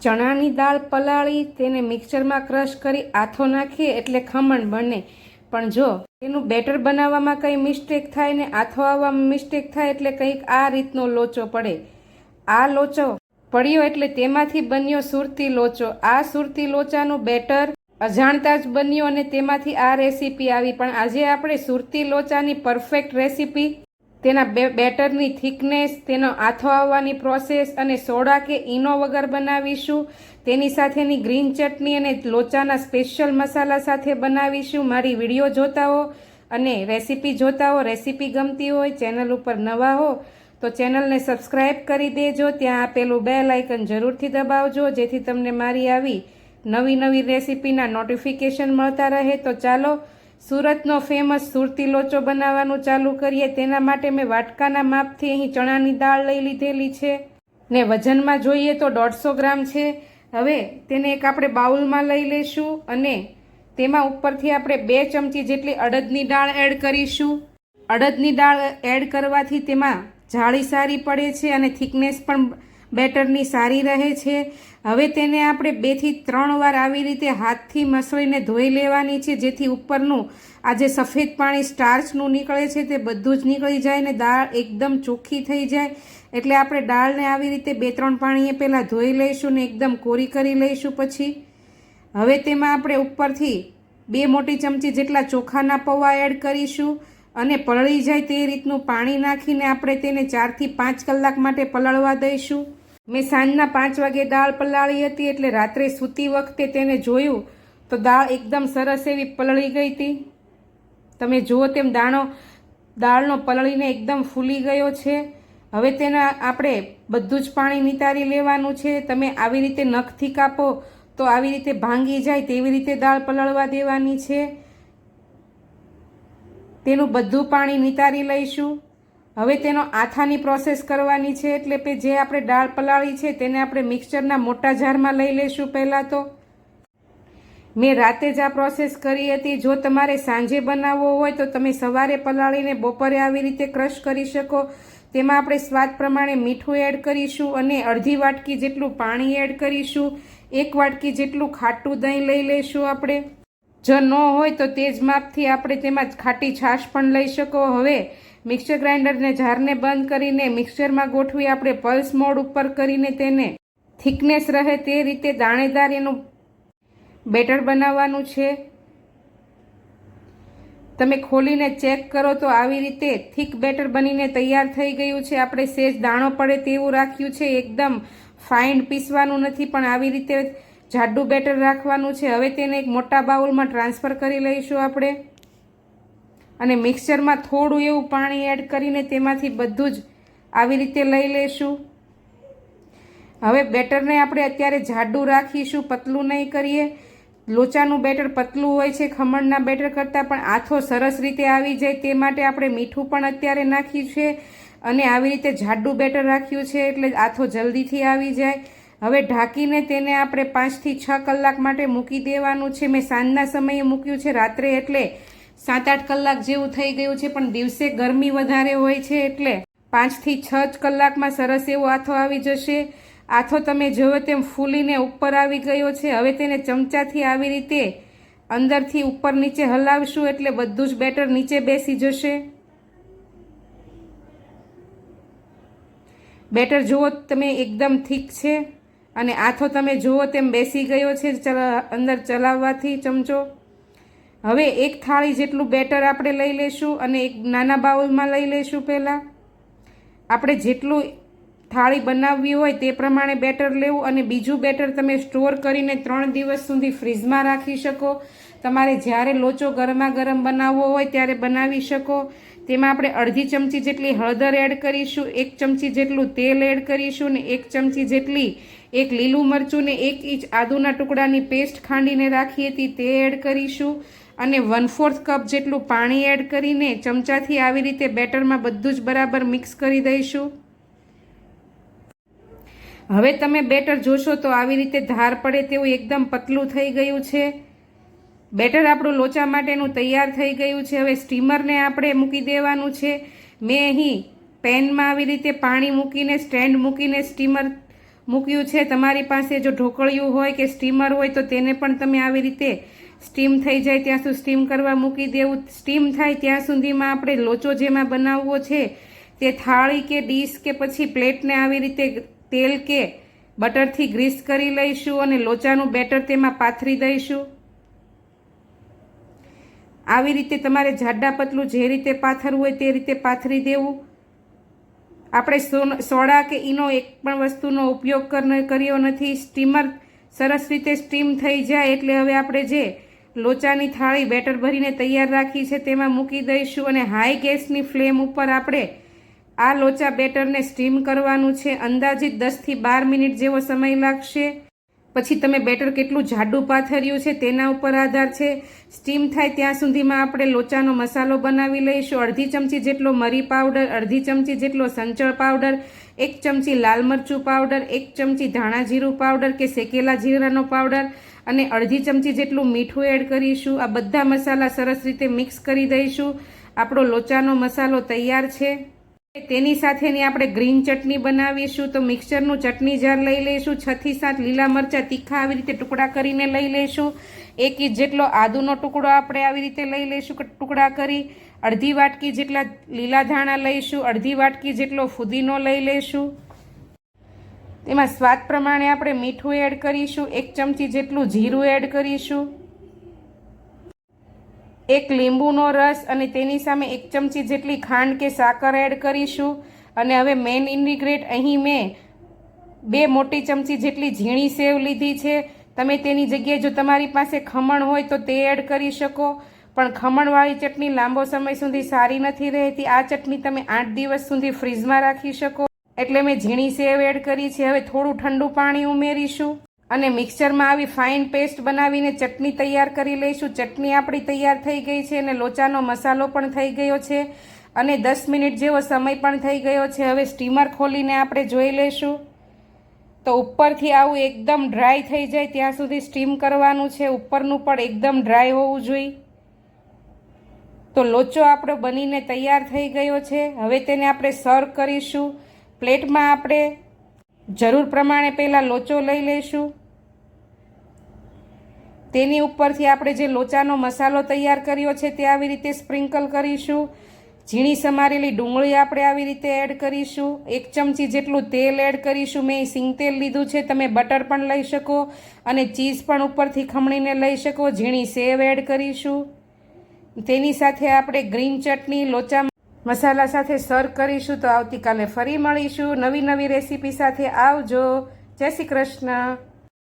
ચણાની દાળ પલાળી તેને મિક્સરમાં ક્રશ કરી આથો નાખીએ એટલે ખમણ બને. પણ જો તેનું બેટર બનાવવામાં કંઈ મિસ્ટેક થાય ને આથો આવવામાં મિસ્ટેક થાય એટલે કંઈક આ રીતનો લોચો પડે. આ લોચો પડ્યો એટલે તેમાંથી બન્યો સુરતી લોચો. આ સુરતી લોચાનું બેટર અજાણતા જ બન્યું અને તેમાંથી આ રેસીપી આવી. પણ આજે આપણે સુરતી લોચાની પરફેક્ટ રેસીપી, તેના બેટરની થિકનેસ, તેનો આથો આવવાની પ્રોસેસ અને સોડા કે ઈનો વગર બનાવીશું. તેની સાથેની ગ્રીન ચટણી અને લોચાના સ્પેશિયલ મસાલા સાથે બનાવીશું. મારી વિડીયો જોતા હો અને રેસીપી જોતા હો, રેસીપી ગમતી હોય, ચેનલ ઉપર નવા હો તો ચેનલને સબસ્ક્રાઈબ કરી દેજો. ત્યાં આપેલું બેલ આઇકન જરૂરથી દબાવજો જેથી તમને મારી આવી નવી નવી રેસીપીના નોટિફિકેશન મળતા રહે. તો ચાલો સુરતનો ફેમસ સુરતી લોચો બનાવવાનું ચાલુ કરીએ. તેના માટે મેં વાટકાના માપથી અહીં ચણાની દાળ લઈ લીધેલી છે ને વજનમાં જોઈએ તો 150 ગ્રામ છે. હવે તેને એક આપણે બાઉલમાં લઈ લઈશું અને તેમાં ઉપરથી આપણે 2 ચમચી જેટલી અડદની દાળ એડ કરીશું. અડદની દાળ એડ કરવાથી તેમાં જાળી સારી પડે છે અને થિકનેસ પણ બેટરની સારી રહે છે. હવે તેને આપણે 2 થી 3 વાર આવી રીતે હાથથી મસળીને ધોઈ લેવાની છે જેથી ઉપરનું આ જે સફેદ પાણી સ્ટાર્ચનું નીકળે છે તે બધું જ નીકળી જાય ને દાળ એકદમ ચોખ્ખી થઈ જાય. એટલે આપણે દાળને આવી રીતે 2-3 પાણીએ પહેલાં ધોઈ લઈશું ને એકદમ કોરી કરી લઈશું. પછી હવે તેમાં આપણે ઉપરથી 2 મોટી ચમચી જેટલા ચોખાના પૌવા એડ કરીશું અને પલળી જાય તે રીતનું પાણી નાખીને આપણે તેને 4 થી 5 કલાક માટે પલળવા દઈશું. મેં સાંજના 5 વાગે દાળ પલાળી હતી એટલે રાત્રે સૂતી વખતે તેને જોયું તો દાળ એકદમ સરસ એવી પલળી ગઈ હતી. તમે જુઓ તેમ દાળનો પલળીને એકદમ ફૂલી ગયો છે. હવે તેના આપણે બધું જ પાણી નિતારી લેવાનું છે. તમે આવી રીતે નખથી કાપો તો આવી રીતે ભાંગી જાય તેવી રીતે દાળ પલળવા દેવાની છે. તેનું બધું પાણી નિતારી લઈશું. હવે તેનો આથાની પ્રોસેસ કરવાની છે એટલે જે આપણે દાળ પલાળી છે તેને આપણે મિક્સચરના મોટા જારમાં લઈ લઈશું. પહેલાં તો મેં રાતે જ આ પ્રોસેસ કરી હતી. જો તમારે સાંજે બનાવવો હોય તો તમે સવારે પલાળીને બપોરે આવી રીતે ક્રશ કરી શકો. તેમાં આપણે સ્વાદ પ્રમાણે મીઠું એડ કરીશું અને અડધી વાટકી જેટલું પાણી એડ કરીશું. 1 વાટકી જેટલું ખાટું દહીં લઈ લઈશું આપણે. જો ન હોય તો તે જ માપથી આપણે તેમાં ખાટી છાશ પણ લઈ શકો. હવે મિક્સર ગ્રાઇન્ડરને જારને બંધ કરીને મિક્સરમાં ગોઠવી આપણે પલ્સ મોડ ઉપર કરીને તેને થિકનેસ રહે તે રીતે દાણેદાર એનું બેટર બનાવવાનું છે. તમે ખોલીને ચેક કરો તો આવી રીતે થીક બેટર બનીને તૈયાર થઈ ગયું છે. આપણે સેજ દાણો પડે તેવું રાખ્યું છે. એકદમ ફાઇન પીસવાનું નથી પણ આવી રીતે જાડું બેટર રાખવાનું છે. હવે તેને એક મોટા બાઉલમાં ટ્રાન્સફર કરી લઈશું આપણે અને મિક્સચરમાં થોડું એવું પાણી એડ કરીને તેમાંથી બધું જ આવી રીતે લઈ લઈશું. હવે બેટરને આપણે અત્યારે જાડું રાખીશું, પતલું નહીં કરીએ. લોચાનું બેટર પતલું હોય છે ખમણના બેટર કરતાં, પણ આથો સરસ રીતે આવી જાય તે માટે આપણે મીઠું પણ અત્યારે નાખ્યું છે અને આવી રીતે જાડું બેટર રાખ્યું છે એટલે આથો જલ્દીથી આવી જાય. હવે ઢાંકીને તેને આપણે 5 થી 6 કલાક માટે મૂકી દેવાનું છે. મેં સાંજના સમયે મૂક્યું છે, રાત્રે એટલે 7-8 કલાક જેવું થઈ ગયું છે, પણ દિવસે ગરમી વધારે હોય છે એટલે 5 થી 6 કલાકમાં સરસ એવો આથો આવી જશે. આથો તમે જોવો તેમ ફૂલીને ઉપર આવી ગયો છે. હવે તેને ચમચાથી આવી રીતે અંદરથી ઉપર નીચે હલાવશું એટલે બધું જ બેટર નીચે બેસી જશે. બેટર જુઓ તમે એકદમ થીક છે અને આથો તમે જુઓ તેમ બેસી ગયો છે અંદર ચલાવવાથી ચમચો. હવે એક થાળી જેટલું બેટર આપણે લઈ લઈશું અને એક નાના બાઉલમાં લઈ લઈશું. પહેલાં આપણે જેટલું થાળી બનાવવી હોય તે પ્રમાણે બેટર લેવું અને બીજું બેટર તમે સ્ટોર કરીને 3 દિવસ સુધી ફ્રીજમાં રાખી શકો. તમારે જ્યારે લોચો ગરમા ગરમ બનાવવો હોય ત્યારે બનાવી શકો. તેમાં આપણે અડધી ચમચી જેટલી હળદર એડ કરીશું, 1 ચમચી જેટલું તેલ એડ કરીશું ને 1 ચમચી જેટલી એક લીલું મરચું ને 1 ઇંચ આદુના ટુકડાની પેસ્ટ ખાંડીને રાખી હતી તે એડ કરીશું અને 1/4 કપ જેટલું પાણી એડ કરીને ચમચાથી આવી રીતે બેટરમાં બધું જ બરાબર મિક્સ કરી દઈશું. હવે તમે બેટર જોશો તો આવી રીતે ધાર પડે તેવું એકદમ પતલું થઈ ગયું છે. બેટર આપણું લોચા માટેનું તૈયાર થઈ ગયું છે. હવે સ્ટીમરને આપણે મૂકી દેવાનું છે. મેં અહીં પેનમાં આવી રીતે પાણી મૂકીને સ્ટેન્ડ મૂકીને સ્ટીમર મૂક્યું છે. તમારી પાસે જો ઢોકળિયું હોય કે સ્ટીમર હોય તો તેને પણ તમે આવી રીતે સ્ટીમ થઈ જાય ત્યાં સુધી સ્ટીમ કરવા મૂકી દેવું. સ્ટીમ થાય ત્યાં સુધીમાં આપણે લોચો જેમાં બનાવવો છે તે થાળી કે ડીશ કે પછી પ્લેટને આવી રીતે તેલ કે બટરથી ગ્રીસ કરી લઈશું અને લોચાનું બેટર તેમાં પાથરી દઈશું. આવી રીતે તમારે જાડા પતલું જે રીતે પાથરવું હોય તે રીતે પાથરી દેવું. આપણે સોડા કે ઈનો એક પણ વસ્તુનો ઉપયોગ કર્યો નથી. સ્ટીમર સરસ રીતે સ્ટીમ થઈ જાય એટલે હવે આપણે જે લોચાની થાળી બેટર ભરીને તૈયાર રાખી છે તેમાં મૂકી દઈશું અને હાઈ ગેસની ફ્લેમ ઉપર આપણે આ લોચા બેટરને સ્ટીમ કરવાનું છે. અંદાજિત 10 થી 12 મિનિટ જેવો સમય લાગશે. પછી તમે બેટર કેટલું જાડું પાથર્યું છે તેના ઉપર આધાર છે. સ્ટીમ થાય ત્યાં સુધીમાં આપણે લોચાનો મસાલો બનાવી લઈશું. અડધી ચમચી જેટલો મરી પાવડર, અડધી ચમચી જેટલો સંચળ પાવડર, 1 ચમચી લાલ મરચું પાવડર, 1 ચમચી ધાણા જીરું પાવડર કે શેકેલા જીરાનો પાવડર અને અડધી ચમચી જેટલું મીઠું એડ કરીશું. આ બધા મસાલા સરસ રીતે મિક્સ કરી દઈશું. આપણો લોચાનો મસાલો તૈયાર છે. તેની સાથેની આપણે ગ્રીન ચટણી બનાવીશું. તો મિક્સરનું ચટણી જાર લઈ લઈશું. 6 થી 7 લીલા મરચાં તીખા આવી રીતે ટુકડા કરીને લઈ લઈશું. 1 ઇંચ જેટલો આદુનો ટુકડો આપણે આવી રીતે લઈ લઈશું ટુકડા કરી. અડધી વાટકી જેટલા લીલા ધાણા લઈશું. અડધી વાટકી જેટલો ફુદીનો લઈ લઈશું. તેમાં સ્વાદ પ્રમાણે આપણે મીઠું એડ કરીશું. 1 ચમચી જેટલું જીરું એડ કરીશું. 1 લીંબુનો રસ અને તેની સામે 1 ચમચી જેટલી ખાંડ કે સાકર એડ કરીશું. અને હવે મેઇન ઇન્ગ્રીડિયન્ટ અહીં મેં 2 મોટી ચમચી જેટલી ઝીણી સેવ લીધી છે. તમે તેની જગ્યાએ જો તમારી પાસે ખમણ હોય તો તે એડ કરી શકો, પણ ખમણવાળી ચટણી લાંબો સમય સુધી સારી નથી રહેતી. આ ચટણી તમે 8 દિવસ સુધી ફ્રીજમાં રાખી શકો, એટલે મેં ઝીણી સેવ એડ કરી છે. હવે થોડું ઠંડુ પાણી ઉમેરીશું અને મિક્સરમાં આવી ફાઇન પેસ્ટ બનાવીને ચટણી તૈયાર કરી લઈશું. ચટણી આપણી તૈયાર થઈ ગઈ છે અને લોચાનો મસાલો પણ થઈ ગયો છે અને 10 મિનિટ જેવો સમય પણ થઈ ગયો છે. હવે સ્ટીમર ખોલીને આપણે જોઈ લઈશું. તો ઉપરથી આવું એકદમ ડ્રાય થઈ જાય ત્યાં સુધી સ્ટીમ કરવાનું છે. ઉપરનું પણ એકદમ ડ્રાય હોવું જોઈએ. તો લોચો આપણો બનીને તૈયાર થઈ ગયો છે. હવે તેને આપણે સર્વ કરીશું. પ્લેટમાં આપણે જરૂર પ્રમાણે પહેલાં લોચો લઈ લઈશું. તેની ઉપરથી આપણે જે લોચાનો મસાલો તૈયાર કર્યો છે તે આવી રીતે સ્પ્રિંકલ કરીશું. ઝીણી સમારેલી ડુંગળી આપણે આવી રીતે એડ કરીશું. 1 ચમચી જેટલું તેલ એડ કરીશું. મેં સિંગ તેલ લીધું છે, તમે બટર પણ લઈ શકો અને ચીઝ પણ ઉપરથી ખમણીને લઈ શકો. ઝીણી સેવ એડ કરીશું. તેની સાથે આપણે ગ્રીન ચટણી લોચા મસાલા સાથે સર્વ કરીશું. તો આવતીકાલે ફરી મળીશું નવી રેસીપી સાથે. આવજો. જય શ્રી કૃષ્ણ.